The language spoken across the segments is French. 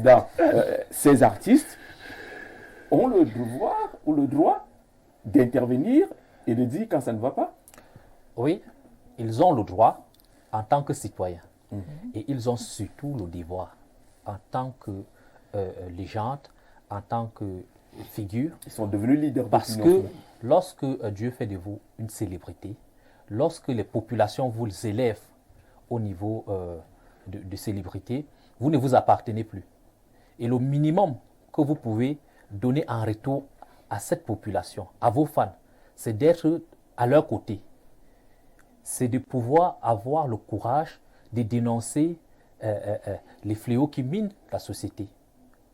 Président, ces artistes ont le devoir ou le droit d'intervenir et de dire quand ça ne va pas? Oui, ils ont le droit en tant que citoyens. Et ils ont surtout le devoir en tant que légende, en tant que figure. Ils sont devenus leaders parce d'opinion. que lorsque Dieu fait de vous une célébrité, lorsque les populations vous élèvent au niveau de célébrité, vous ne vous appartenez plus. Et le minimum que vous pouvez donner en retour à cette population, à vos fans, c'est d'être à leur côté. C'est de pouvoir avoir le courage de dénoncer les fléaux qui minent la société.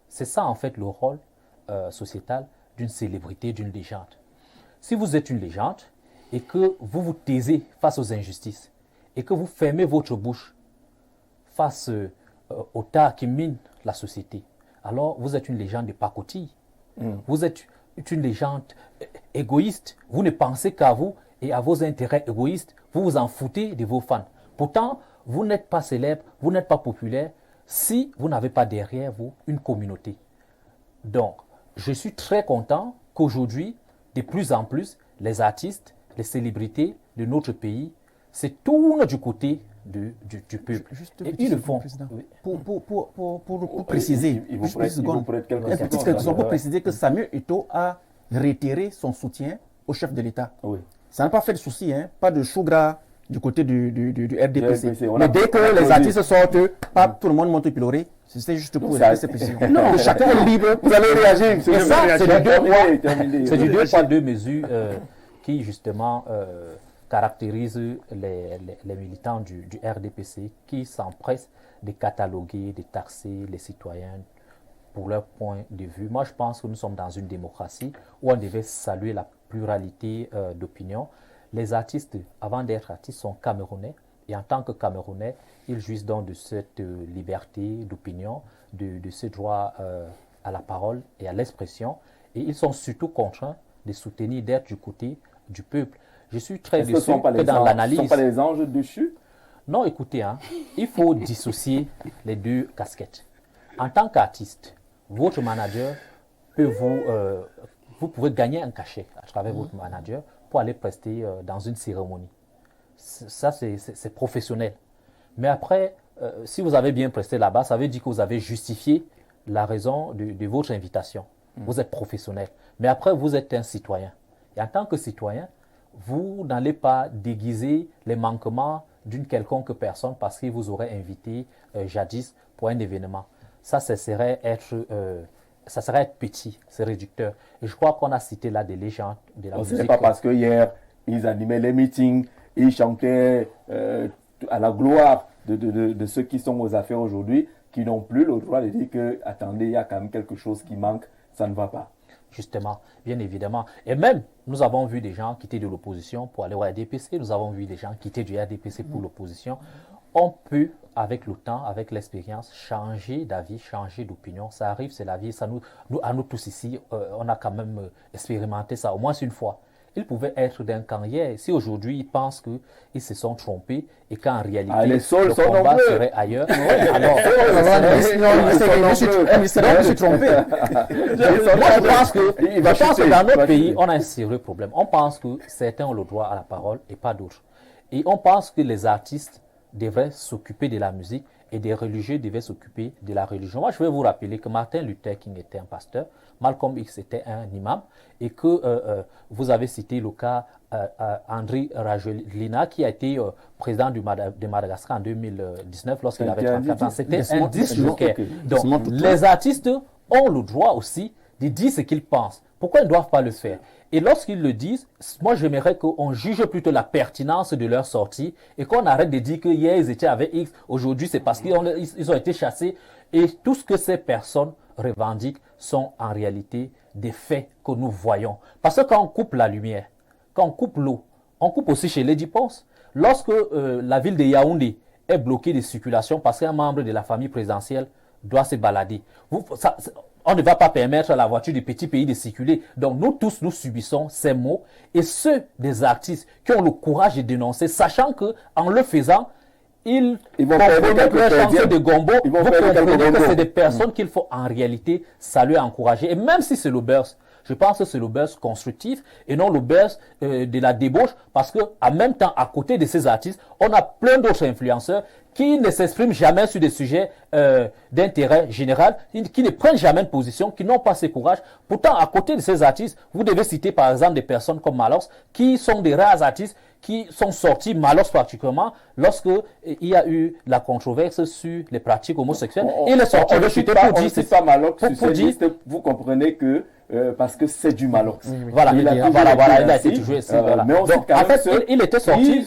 C'est ça en fait le rôle sociétal d'une célébrité, d'une légende. Si vous êtes une légende et que vous vous taisez face aux injustices et que vous fermez votre bouche face aux tas qui minent la société, alors vous êtes une légende de pacotille. Vous êtes une légende égoïste. Vous ne pensez qu'à vous et à vos intérêts égoïstes. Vous vous en foutez de vos fans. Pourtant, vous n'êtes pas célèbre, vous n'êtes pas populaire si vous n'avez pas derrière vous une communauté. Donc, je suis très content qu'aujourd'hui, de plus en plus, les artistes, les célébrités de notre pays se tournent du côté du peuple. Et ils le font. Pour préciser, il vous prête quelques secondes pour préciser que Samuel Eto'o a réitéré son soutien au chef de l'État. Oui. Ça n'a pas fait de souci, hein? Pas de chou gras du côté du RDPC. On Mais a dès que les artistes sortent, tout le monde monte pleurer. C'était juste pour ces précisions. Non, chacun est libre. Vous allez réagir. Et ça, c'est du deux poids, deux mesures qui justement caractérisent les militants du RDPC qui s'empressent de cataloguer, de taxer les citoyens pour leur point de vue. Moi, je pense que nous sommes dans une démocratie où on devait saluer la pluralité d'opinions. Les artistes, avant d'être artistes, sont camerounais. Et en tant que Camerounais, ils jouissent donc de cette liberté d'opinion, de ce droit à la parole et à l'expression. Et ils sont surtout contraints de soutenir, d'être du côté du peuple. Je suis très déçu que dans l'analyse... Ce ne sont pas les anges déchus? Non, écoutez, il faut dissocier les deux casquettes. En tant qu'artiste, votre manager peut vous pouvez gagner un cachet à travers votre manager pour aller prester dans une cérémonie. Ça, c'est professionnel. Mais après, si vous avez bien presté là-bas, ça veut dire que vous avez justifié la raison de votre invitation. Vous êtes professionnel. Mais après, vous êtes un citoyen. Et en tant que citoyen, vous n'allez pas déguiser les manquements d'une quelconque personne parce qu'il vous aurait invité jadis pour un événement. Ça serait être petit, c'est réducteur. Et je crois qu'on a cité là des légendes de la musique. Ce n'est pas parce que hier, ils animaient les meetings, ils chantaient à la gloire de ceux qui sont aux affaires aujourd'hui, qui n'ont plus le droit de dire que, attendez, il y a quand même quelque chose qui manque, ça ne va pas. Justement, bien évidemment. Et même, nous avons vu des gens quitter de l'opposition pour aller au RDPC, nous avons vu des gens quitter du RDPC pour l'opposition. On peut, avec le temps, avec l'expérience, changer d'avis, changer d'opinion. Ça arrive, c'est la vie. Ça à nous tous ici, on a quand même expérimenté ça au moins une fois. Ils pouvaient être d'un camp hier. Si aujourd'hui ils pensent qu'ils se sont trompés et qu'en réalité le combat serait ailleurs, alors je suis trompé. Moi je pense que dans notre pays, on a un sérieux problème. On pense que certains ont le droit à la parole et pas d'autres. Et on pense que les artistes devraient s'occuper de la musique et des religieux devaient s'occuper de la religion. Moi, je vais vous rappeler que Martin Luther King était un pasteur, Malcolm X était un imam, et que vous avez cité le cas Andry Rajoelina, qui a été président de Madagascar en 2019 lorsqu'il avait 34 ans. C'était un disjockey. Donc, les artistes ont le droit aussi de dire ce qu'ils pensent. Pourquoi ils ne doivent pas le faire? Et lorsqu'ils le disent, moi j'aimerais qu'on juge plutôt la pertinence de leur sortie et qu'on arrête de dire que hier ils étaient avec X, aujourd'hui c'est parce qu'ils ont été chassés. Et tout ce que ces personnes revendiquent sont en réalité des faits que nous voyons. Parce que quand on coupe la lumière, quand on coupe l'eau, on coupe aussi chez Lady Ponce. Lorsque la ville de Yaoundé est bloquée de circulation parce qu'un membre de la famille présidentielle doit se balader, on ne va pas permettre à la voiture du petit pays de circuler. Donc nous tous, nous subissons ces mots. Et ceux des artistes qui ont le courage de dénoncer, sachant qu'en le faisant, ils vont perdre quelques leur chanson perdièmes. de gombo. Ils Vous vont perdre quelques comprenez que gombo. c'est des personnes qu'il faut en réalité saluer, encourager. Et même si c'est le buzz, je pense que c'est le buzz constructif et non le buzz de la débauche, parce que en même temps, à côté de ces artistes, on a plein d'autres influenceurs qui ne s'expriment jamais sur des sujets d'intérêt général, qui ne prennent jamais de position, qui n'ont pas ce courage. Pourtant, à côté de ces artistes, vous devez citer par exemple des personnes comme Malox, qui sont des rares artistes qui sont sortis, Malox particulièrement, lorsque il y a eu la controverse sur les pratiques homosexuelles. Il est sorti de chuter pour dire... C'est pas Malox, pour dire... vous comprenez que parce que c'est du Malox. Voilà, il a été toujours ici. Voilà. Mais on donc, en fait, il était sorti...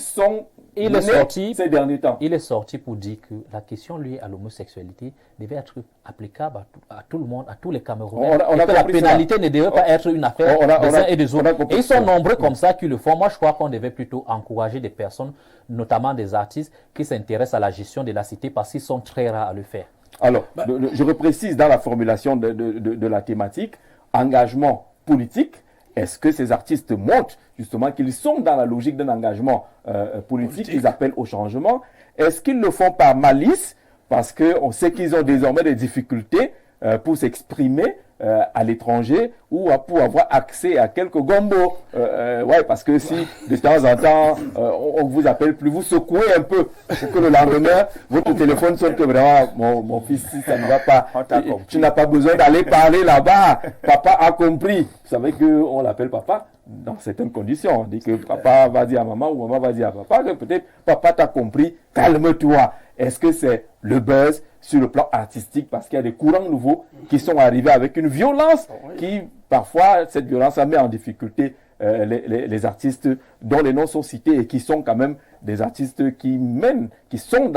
Il est sorti ces derniers temps. Il est sorti pour dire que la question liée à l'homosexualité devait être applicable à tout le monde, à tous les Camerounais. Et que la pénalité ne devait pas être une affaire des uns et des autres. Et ils sont nombreux comme ça qui le font. Moi, je crois qu'on devait plutôt encourager des personnes, notamment des artistes, qui s'intéressent à la gestion de la cité parce qu'ils sont très rares à le faire. Alors, je reprécise dans la formulation de la thématique, engagement politique. Est-ce que ces artistes montrent justement qu'ils sont dans la logique d'un engagement politique, qu'ils appellent au changement? Est-ce qu'ils le font par malice parce qu'on sait qu'ils ont désormais des difficultés pour s'exprimer à l'étranger ou pour avoir accès à quelques gombos? Ouais, parce que si de temps en temps on vous appelle plus, vous secouez un peu pour que le lendemain votre téléphone sonne que vraiment mon fils, si ça ne va pas, tu n'as pas besoin d'aller parler là-bas. Papa a compris. Vous savez qu'on l'appelle papa dans certaines conditions. On dit que papa va dire à maman ou maman va dire à papa que peut-être papa t'a compris, calme-toi. Est-ce que c'est le buzz sur le plan artistique parce qu'il y a des courants nouveaux qui sont arrivés avec une violence qui, parfois, cette violence met en difficulté les artistes dont les noms sont cités et qui sont quand même des artistes qui mènent, qui sont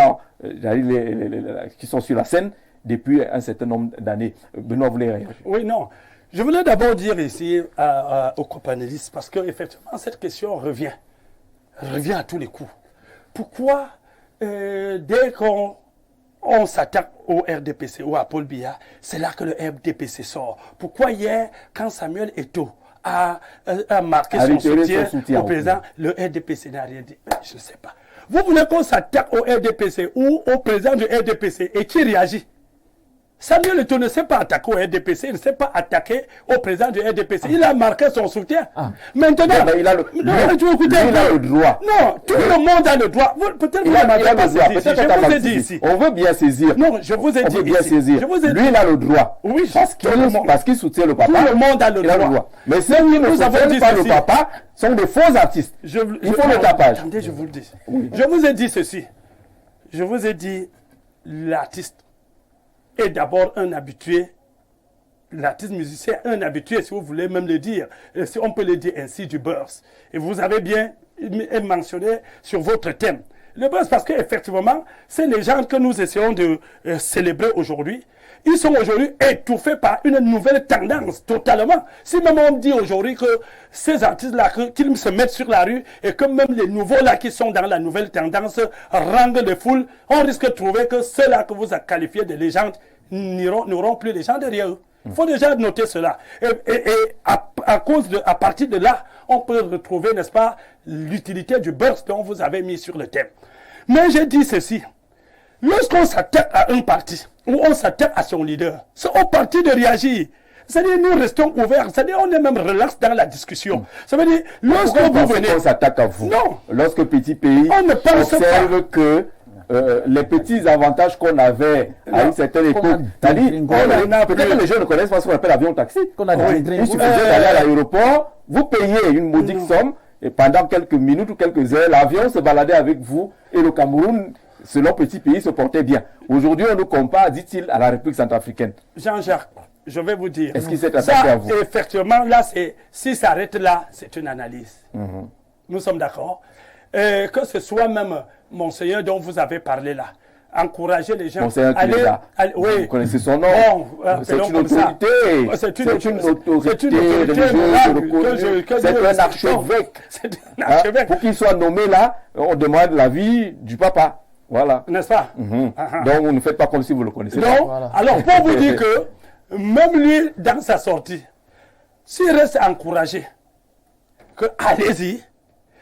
qui sont sur la scène depuis un certain nombre d'années. Benoît voulait réagir. Oui, non. Je voulais d'abord dire ici aux copanélistes, parce qu'effectivement, cette question revient à tous les coups. Pourquoi, dès qu'on s'attaque au RDPC ou à Paul Biya, c'est là que le RDPC sort? Pourquoi hier, quand Samuel Eto'o a marqué son soutien au président, le RDPC n'a rien dit? Je ne sais pas. Vous voulez qu'on s'attaque au RDPC ou au président du RDPC et qui réagit? Samuel Eto'o ne s'est pas attaqué au RDPC, il ne s'est pas attaqué au président du RDPC. Il a marqué son soutien. Maintenant, il a le droit. Non, tout le monde a le droit. Peut-être vous ne m'avez pas saisi ici. Je vous ai dit ici. On veut bien saisir. Non, je vous ai dit ici. Lui, il a le droit. Oui, parce qu'il soutient le papa. Tout le monde a le droit. Mais ceux qui ne soutiennent pas le papa sont des faux artistes. Il faut le tapage. Attendez, je vous le dis. Je vous ai dit ceci. Je vous ai dit, l'artiste est d'abord un habitué, l'artiste musicien est un habitué, si vous voulez même le dire, si on peut le dire ainsi, du buzz. Et vous avez bien mentionné sur votre thème. Le buzz, parce qu'effectivement, c'est les gens que nous essayons de célébrer aujourd'hui. Ils sont aujourd'hui étouffés par une nouvelle tendance, totalement. Si même on dit aujourd'hui que ces artistes-là, qu'ils se mettent sur la rue et que même les nouveaux-là qui sont dans la nouvelle tendance rendent les foules, on risque de trouver que ceux-là que vous avez qualifiés de légendes n'auront plus les gens derrière eux. Il faut déjà noter cela. Et à partir de là, on peut retrouver, n'est-ce pas, l'utilité du burst dont vous avez mis sur le thème. Mais j'ai dit ceci. Lorsqu'on s'attaque à un parti, ou on s'attaque à son leader, c'est au parti de réagir. C'est-à-dire, nous restons ouverts. C'est-à-dire, on est même relax dans la discussion. Ça veut dire, lorsque vous venez... On s'attaque à vous. Non. Lorsque petit pays observe que les petits avantages qu'on avait à une certaine époque, peut-être que les gens ne connaissent pas ce qu'on appelle l'avion taxi. Il suffisait d'aller à l'aéroport, vous payez une modique somme, et pendant quelques minutes ou quelques heures, l'avion se baladait avec vous, et le Cameroun, selon petit pays, se portait bien. Aujourd'hui, on nous compare, dit-il, à la République centrafricaine. Jean-Jacques, je vais vous dire. Est-ce qu'il s'est attaqué à vous? Effectivement, là, si ça s'arrête là, c'est une analyse. Nous sommes d'accord. Que ce soit même Monseigneur dont vous avez parlé là, encourager les gens à aller... Oui. Vous connaissez son nom. C'est une autorité. C'est une autorité religieuse. C'est un archevêque. Pour qu'il soit nommé là, on demande l'avis du papa. Voilà. N'est-ce pas? Donc, vous ne faites pas comme si vous le connaissez. Non. Voilà. Alors, pour vous dire que, même lui, dans sa sortie, s'il reste encouragé, que allez-y,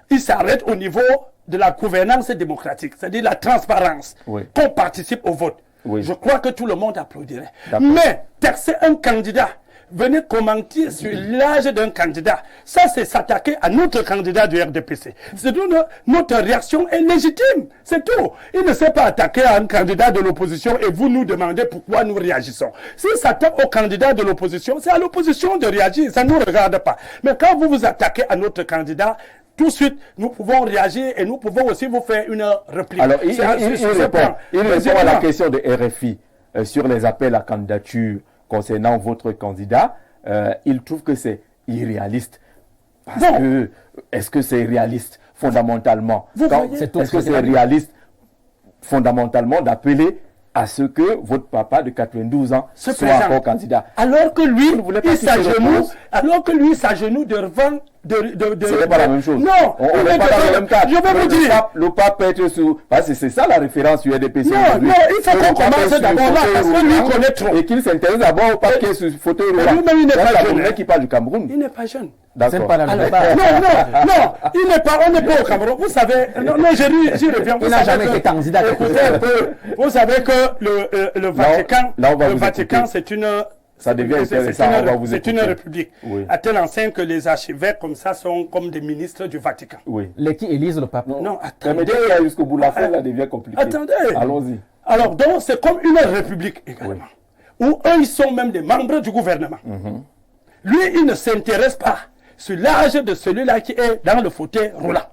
il s'arrête au niveau de la gouvernance démocratique, c'est-à-dire la transparence, qu'on participe au vote, je crois que tout le monde applaudirait. Mais taxer un candidat, venez commenter sur l'âge d'un candidat, ça c'est s'attaquer à notre candidat du RDPC. C'est donc notre réaction est légitime, c'est tout. Il ne s'est pas attaqué à un candidat de l'opposition et vous nous demandez pourquoi nous réagissons. S'il s'attaque au candidat de l'opposition, c'est à l'opposition de réagir, ça ne nous regarde pas. Mais quand vous vous attaquez à notre candidat, tout de suite, nous pouvons réagir et nous pouvons aussi vous faire une réplique. Alors, il répond à la question de RFI sur les appels à candidature concernant votre candidat. Il trouve que c'est irréaliste. Parce que, est-ce que c'est réaliste fondamentalement? Est-ce que c'est réaliste fondamentalement d'appeler à ce que votre papa de 92 ans soit encore candidat? Alors que lui, il s'agenouille devant... Ce n'est pas la même chose. Non, on n'est pas dans le même cadre. Je vais vous dire. Le pape peut être sous... Parce que c'est ça la référence sur RDPC. Non, il faut qu'on commence d'abord là, parce que lui connaît trop. Et qu'il s'intéresse d'abord au pape qui est sur le fauteuil roulant. Lui-même, il n'est pas jeune. Qui parle du Cameroun. Il n'est pas jeune. D'accord. C'est pas la même. Non, il n'est pas, on n'est pas au Cameroun. Vous savez, j'y reviens. Il n'a jamais été candidat. Écoutez un peu. Vous savez que le Vatican, c'est une... Ça devient intéressant, on va vous écouter. C'est une république. À tel enseigne que les archevêques comme ça sont comme des ministres du Vatican. Les qui élisent le pape. Non, attendez. Mais jusqu'au bout de la fin, ça devient compliqué. Attendez. Allons-y. Alors, donc, c'est comme une république également. Où eux, ils sont même des membres du gouvernement. Lui, il ne s'intéresse pas sur l'âge de celui-là qui est dans le fauteuil roulant.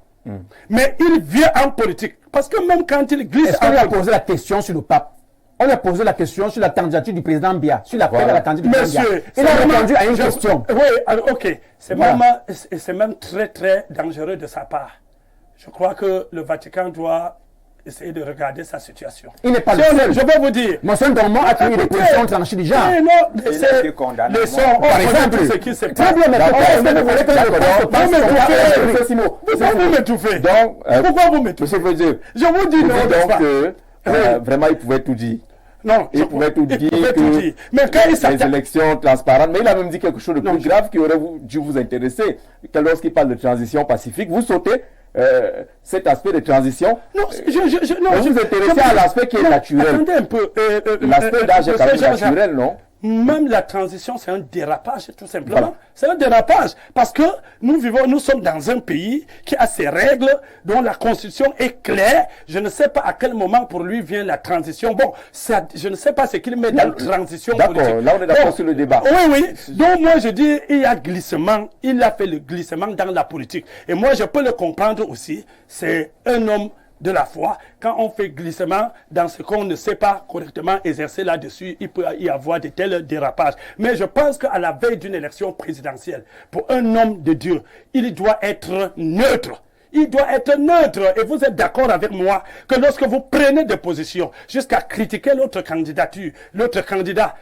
Mais il vient en politique. Parce que même quand il glisse... Est-ce qu'on lui a posé la question sur le pape? On lui a posé la question sur la candidature du président Biya, sur l'appel à la candidature du président Biya. Il a répondu à une question. Oui, alors, ok. C'est même très, très dangereux de sa part. Je crois que le Vatican doit essayer de regarder sa situation. Il n'est pas le seul. Je vais vous dire. Monseigneur Dormant a tenu des positions tranchées du genre. C'est condamné. Par exemple, ce qui se passe. Très bien, mais vous voulez que pourquoi vous m'étouffez? Donc, pourquoi vous m'étouffez? Monsieur, je vous dis non, donc que vraiment il pouvait tout dire. Non, il pouvait tout dire que mais quand il les élections transparentes, mais il a même dit quelque chose de plus grave qui aurait dû vous intéresser. Que lorsqu'il parle de transition pacifique, vous sautez cet aspect de transition. Non, vous vous intéressez à l'aspect qui est naturel. Attendez un peu. L'aspect d'âge est quand même naturel, non? Même la transition, c'est un dérapage, tout simplement. Voilà. C'est un dérapage. Parce que nous sommes dans un pays qui a ses règles, dont la constitution est claire. Je ne sais pas à quel moment pour lui vient la transition. Bon, je ne sais pas ce qu'il met dans la transition politique. D'accord, là on est d'accord sur le débat. Oui. Donc moi je dis, il y a glissement. Il a fait le glissement dans la politique. Et moi je peux le comprendre aussi. C'est un homme de la foi, quand on fait glissement dans ce qu'on ne sait pas correctement exercer là-dessus, il peut y avoir de tels dérapages. Mais je pense qu'à la veille d'une élection présidentielle, pour un homme de Dieu, il doit être neutre. Il doit être neutre. Et vous êtes d'accord avec moi que lorsque vous prenez des positions jusqu'à critiquer l'autre candidature, l'autre candidat,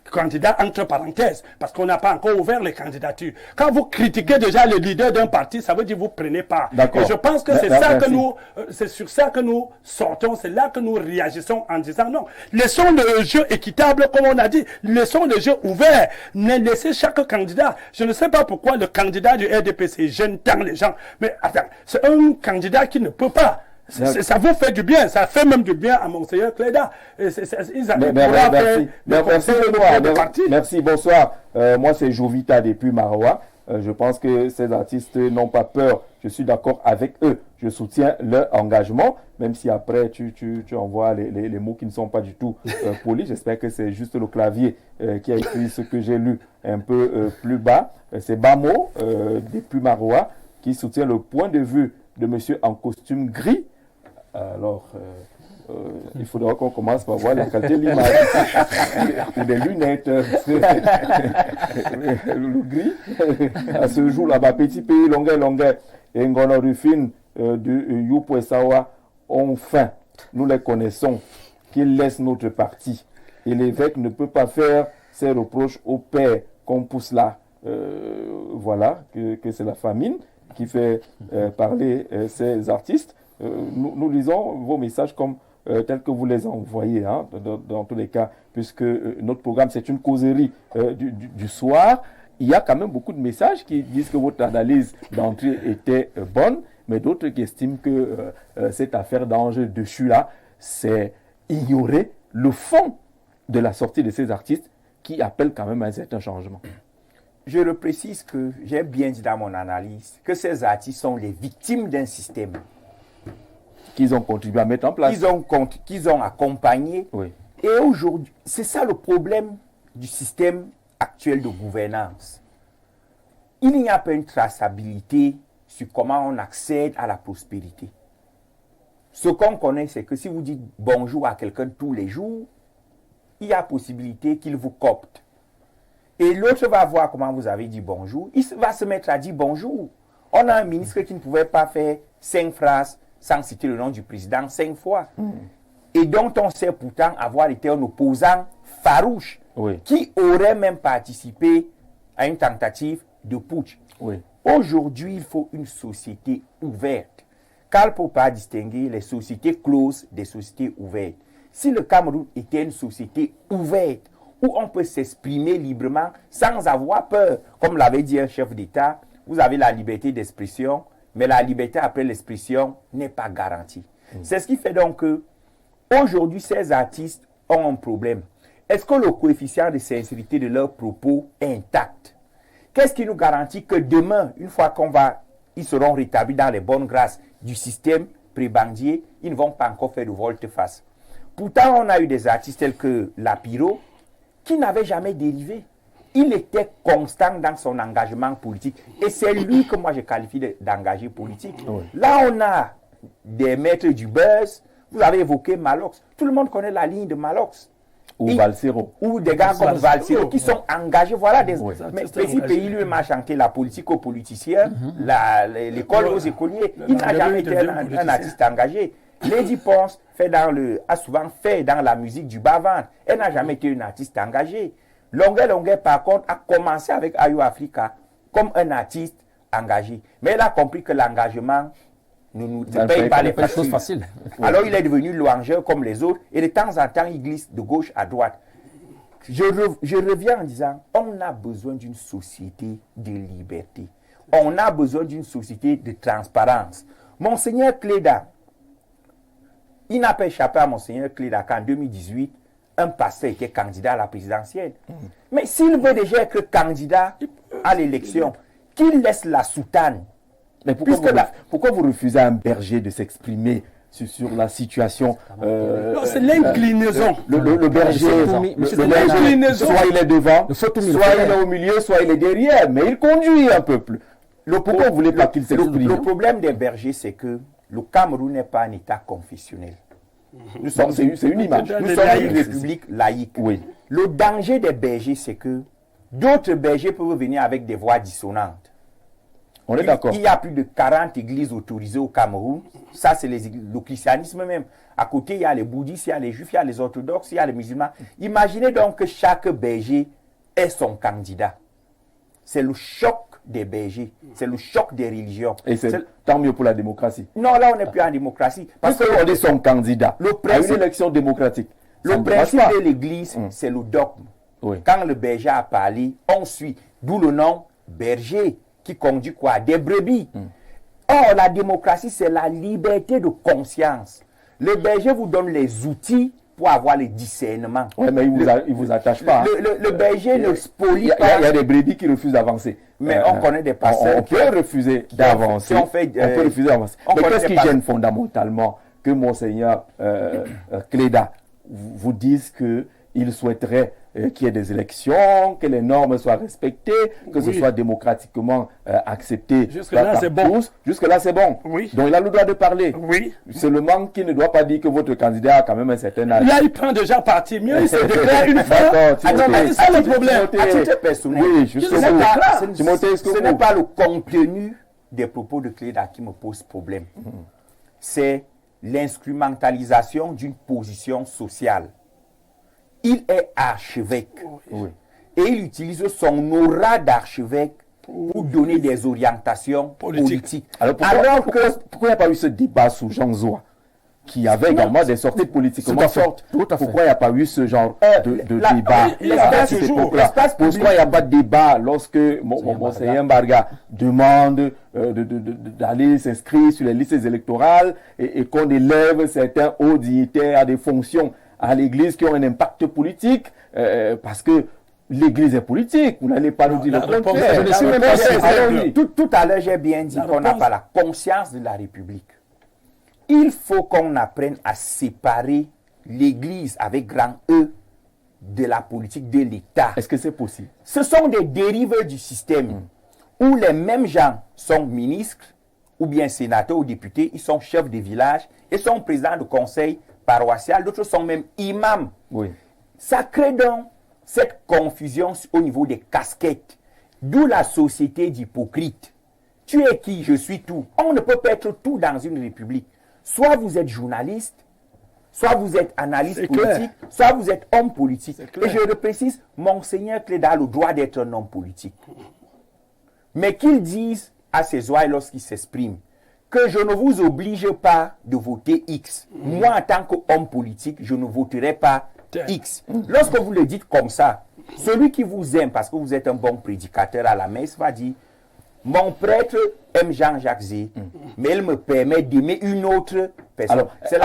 candidat entre parenthèses, parce qu'on n'a pas encore ouvert les candidatures. Quand vous critiquez déjà le leader d'un parti, ça veut dire que vous ne prenez pas. Et je pense que c'est sur ça que nous sortons, c'est là que nous réagissons en disant non. Laissons le jeu équitable, comme on a dit. Laissons le jeu ouvert. Laissez chaque candidat. Je ne sais pas pourquoi le candidat du RDPC gêne tant les gens. Mais attends, c'est un candidat qui ne peut pas. Ça vous fait du bien, ça fait même du bien à Monseigneur Cléda. Merci, bonsoir. Moi, c'est Jovita depuis Maroua. Je pense que ces artistes n'ont pas peur. Je suis d'accord avec eux. Je soutiens leur engagement, même si après tu envoies les mots qui ne sont pas du tout polis. J'espère que c'est juste le clavier qui a écrit ce que j'ai lu un peu plus bas. C'est Bamo depuis Maroua qui soutient le point de vue de monsieur en costume gris. Alors, il faudra qu'on commence par voir la qualité de l'image. Ou des lunettes. Le gris. À ce jour là-bas, petit pays, longueur. Et Ngonorufine de Youpoesawa ont faim. Nous les connaissons. Qu'ils laissent notre parti. Et l'évêque ne peut pas faire ses reproches au père qu'on pousse là. Voilà, que c'est la famine qui fait parler ces artistes. Nous lisons vos messages comme tels que vous les envoyez, hein, dans tous les cas, puisque notre programme, c'est une causerie du soir. Il y a quand même beaucoup de messages qui disent que votre analyse d'entrée était bonne, mais d'autres qui estiment que cette affaire d'Ange Deschu là, c'est ignorer le fond de la sortie de ces artistes qui appellent quand même à un certain changement. Je reprécise que j'ai bien dit dans mon analyse que ces artistes sont les victimes d'un système Qu'ils ont contribué à mettre en place. qu'ils ont accompagné. Oui. Et aujourd'hui, c'est ça le problème du système actuel de gouvernance. Il n'y a pas une traçabilité sur comment on accède à la prospérité. Ce qu'on connaît, c'est que si vous dites bonjour à quelqu'un tous les jours, il y a possibilité qu'il vous copte. Et l'autre va voir comment vous avez dit bonjour, il va se mettre à dire bonjour. On a un ministre qui ne pouvait pas faire 5 phrases sans citer le nom du président 5 fois. Et dont on sait pourtant avoir été un opposant farouche, qui aurait même participé à une tentative de putsch. Aujourd'hui, il faut une société ouverte. Car il ne faut pas distinguer les sociétés closes des sociétés ouvertes. Si le Cameroun était une société ouverte, où on peut s'exprimer librement sans avoir peur, comme l'avait dit un chef d'État, vous avez la liberté d'expression, mais la liberté après l'expression n'est pas garantie. C'est ce qui fait donc que aujourd'hui, ces artistes ont un problème. Est-ce que le coefficient de sincérité de leurs propos est intact? Qu'est-ce qui nous garantit que demain, une fois ils seront rétablis dans les bonnes grâces du système prébandier, ils ne vont pas encore faire de volte-face? Pourtant, on a eu des artistes tels que Lapiro qui n'avaient jamais dérivé. Il était constant dans son engagement politique. Et c'est lui que moi je qualifie d'engagé politique. Là, on a des maîtres du buzz. Vous avez évoqué Malox. Tout le monde connaît la ligne de Malox. Ou Valsero. Ou des gars comme Valsero qui sont engagés. Voilà mais petit pays lui a chanté la politique aux politiciens, l'école aux écoliers. Il n'a jamais été un artiste engagé. Lady Ponce a souvent fait dans la musique du bas-ventre. Elle n'a jamais été une artiste engagée. Longuet, par contre, a commencé avec Ayo Africa comme un artiste engagé. Mais elle a compris que l'engagement ne paye pas les choses faciles. Alors il est devenu louangeur comme les autres et de temps en temps il glisse de gauche à droite. Je reviens en disant, on a besoin d'une société de liberté. On a besoin d'une société de transparence. Monseigneur Cléda, il n'a pas échappé à Monseigneur Cléda qu'en 2018, un pasteur était candidat à la présidentielle. Mais s'il veut déjà être candidat à l'élection, qu'il laisse la soutane. Mais pourquoi vous refusez à un berger de s'exprimer sur la situation Non, c'est l'inclinaison. Le berger, soit il est devant, soit il est au milieu, soit il est derrière, mais il conduit un peuple. Pourquoi vous ne voulez pas qu'il s'exprime? Le problème des bergers, c'est que le Cameroun n'est pas un État confessionnel. C'est une image. Nous sommes une république laïque. Le danger des bergers, c'est que d'autres bergers peuvent venir avec des voix dissonantes. On est d'accord. Il y a plus de 40 églises autorisées au Cameroun. Ça, c'est le christianisme même. À côté, il y a les bouddhistes, il y a les juifs, il y a les orthodoxes, il y a les musulmans. Imaginez donc que chaque berger ait son candidat. C'est le choc des bergers. C'est le choc des religions. Et c'est tant mieux pour la démocratie. Non, là, on n'est plus en démocratie. Parce qu'on est son candidat à une élection démocratique. Le principe de l'Église, c'est le dogme. Quand le berger a parlé, on suit. D'où le nom berger, qui conduit quoi? Des brebis. Or, la démocratie, c'est la liberté de conscience. Le berger vous donne les outils pour avoir le discernement. Oui, mais il ne vous attache pas. Le berger ne spolie pas. Il y a des brebis qui refusent d'avancer. Mais on connaît des pasteurs. On peut refuser d'avancer. On peut refuser d'avancer. Mais qu'est-ce qui gêne fondamentalement que Monseigneur Cléda vous dise qu'il souhaiterait qu'il y ait des élections, que les normes soient respectées, que ce soit démocratiquement accepté. Jusque-là, c'est bon. Jusque-là, c'est bon. Donc, il a le droit de parler. Seulement qu'il ne doit pas dire que votre candidat a quand même un certain âge. Là, il prend déjà parti. Mieux, il se déclare une fois. C'est ça le problème. À titre personnel, ce n'est pas le contenu des propos de Cléda qui me pose problème. C'est l'instrumentalisation d'une position sociale. Il est archevêque. Et il utilise son aura d'archevêque pour donner des orientations politiques. Alors pourquoi il n'y a pas eu ce débat sous Jean Zoua? qui avait également des sorties politiquement fortes. Pourquoi il n'y a pas eu ce genre de débat à cette époque-là? Pourquoi il n'y a pas de débat lorsque Monseigneur Mbarga demande d'aller s'inscrire sur les listes électorales et qu'on élève certains hauts dignitaires à des fonctions à l'Église qui ont un impact politique parce que l'Église est politique. Vous n'allez pas nous dire le contraire. Tout à l'heure, j'ai bien dit qu'on n'a pas la conscience de la République. Il faut qu'on apprenne à séparer l'Église avec grand E de la politique de l'État. Est-ce que c'est possible? Ce sont des dérives du système où les mêmes gens sont ministres ou bien sénateurs ou députés, ils sont chefs de village, ils sont présidents de conseil paroissial, d'autres sont même imams. Oui. Ça crée donc cette confusion au niveau des casquettes, d'où la société d'hypocrites. Tu es qui? Je suis tout. On ne peut pas être tout dans une république. Soit vous êtes journaliste, soit vous êtes analyste politique, soit vous êtes homme politique. Et je le précise, Monseigneur Cléda a le droit d'être un homme politique. Mais qu'il dise à ses oreilles lorsqu'il s'exprime que je ne vous oblige pas de voter X. Moi, en tant qu'homme politique, je ne voterai pas X. Lorsque vous le dites comme ça, celui qui vous aime parce que vous êtes un bon prédicateur à la messe va dire: mon prêtre aime Jean-Jacques Zé, mais il me permet d'aimer une autre personne. Est-ce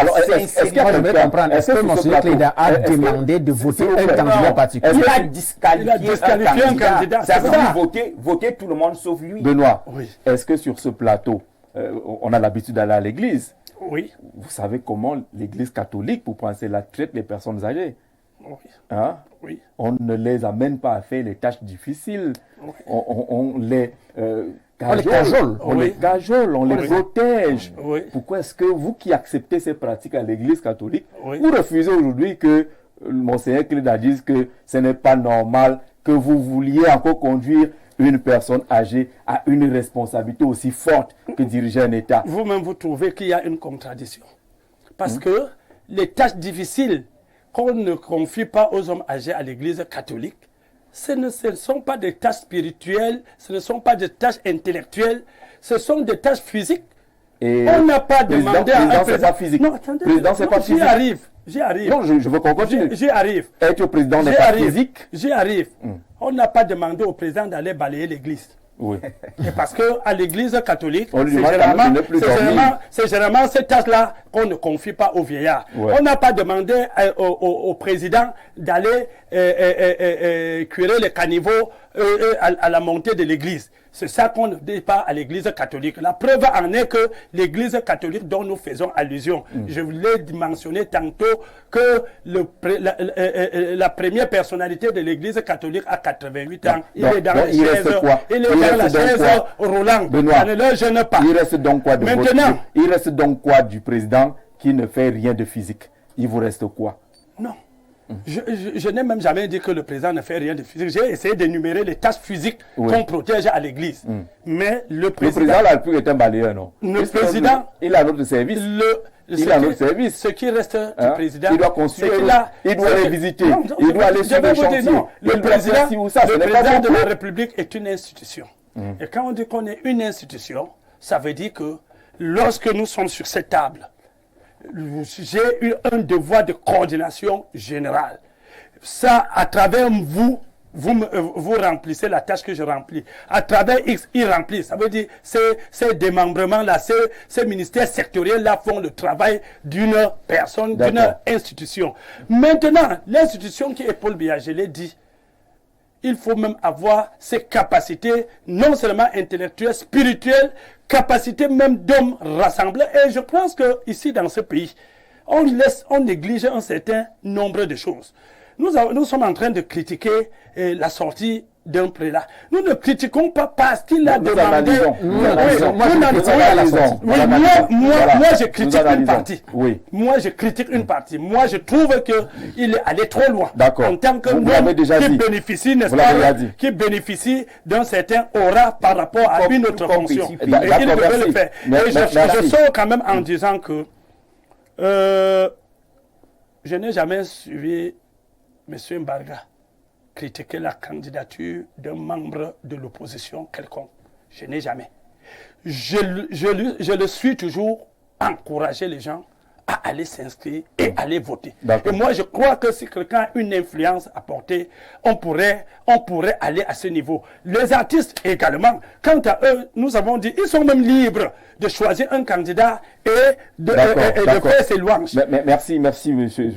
que Monseigneur Cléda a demandé de voter un candidat particulier? Il a disqualifié un candidat. Ça veut dire voter tout le monde sauf lui. Benoît, est-ce que sur ce plateau, on a l'habitude d'aller à l'église? Oui. Vous savez comment l'église catholique, pour penser, la traite les personnes âgées? Oui. Hein? Oui. On ne les amène pas à faire les tâches difficiles. Oui. On les cajole, on les protège. Oui. Pourquoi est-ce que vous qui acceptez ces pratiques à l'église catholique, vous refusez aujourd'hui que Monseigneur Cléda dise que ce n'est pas normal que vous vouliez encore conduire une personne âgée à une responsabilité aussi forte que diriger un État? Vous-même, vous trouvez qu'il y a une contradiction. Parce que les tâches difficiles qu'on ne confie pas aux hommes âgés à l'église catholique, ce ne sont pas des tâches spirituelles, ce ne sont pas des tâches intellectuelles, ce sont des tâches physiques. Et on n'a pas demandé à un président, c'est pas physique. Non, attendez. Président, c'est pas physique. J'y arrive. Non, je veux qu'on continue. J'y arrive. Être président n'est pas physique. J'y arrive. On n'a pas demandé au président d'aller balayer l'église. Oui. Et parce qu'à l'église catholique, c'est généralement ces tâches-là qu'on ne confie pas aux vieillards. Ouais. On n'a pas demandé au président d'aller curer les caniveaux à la montée de l'église. C'est ça qu'on ne dit pas à l'église catholique. La preuve en est que l'église catholique dont nous faisons allusion, je vous l'ai mentionné tantôt, que la première personnalité de l'église catholique a 88 ans. Il est dans la chaise roulante. Ça ne le gêne pas. Il reste donc quoi il reste donc quoi du président qui ne fait rien de physique? Il vous reste quoi? Non. Je n'ai même jamais dit que le président ne fait rien de physique. J'ai essayé d'énumérer les tâches physiques qu'on protège à l'église. Mais le président... Le président de la République est un balayeur, non? Le président... Il a notre service. Il a notre service. Ce qui reste du président... Il doit construire, il doit les visiter, il doit aller sur le chantier. Le président de la République est une institution. Et quand on dit qu'on est une institution, ça veut dire que lorsque nous sommes sur cette table, j'ai eu un devoir de coordination générale. Ça, à travers vous remplissez la tâche que je remplis. À travers X, il remplit. Ça veut dire ces démembrements-là, ces ministères sectoriels-là font le travail d'une personne, d'une institution. Maintenant, l'institution qui est Paul Biya, je l'ai dit, il faut même avoir ces capacités, non seulement intellectuelles, spirituelles, capacités même d'hommes rassemblés. Et je pense que ici dans ce pays, on néglige un certain nombre de choses. Nous sommes en train de critiquer la sortie d'un prélat. Nous ne critiquons pas parce qu'il a demandé... Moi, je critique une partie. Oui. Moi, je critique une partie. Moi, je trouve qu'il est allé trop loin. En tant que homme qui bénéficie, n'est-ce pas, qui bénéficie d'un certain aura par rapport à une autre fonction. Et il devait le faire. Et je sors quand même en disant que je n'ai jamais suivi M. Mbarga critiquer la candidature d'un membre de l'opposition quelconque. Je n'ai jamais. Je le suis toujours encourager les gens à aller s'inscrire et aller voter. D'accord. Et moi, je crois que si quelqu'un a une influence à porter, on pourrait aller à ce niveau. Les artistes également, quant à eux, nous avons dit, ils sont même libres de choisir un candidat et de faire ses louanges. Merci, monsieur.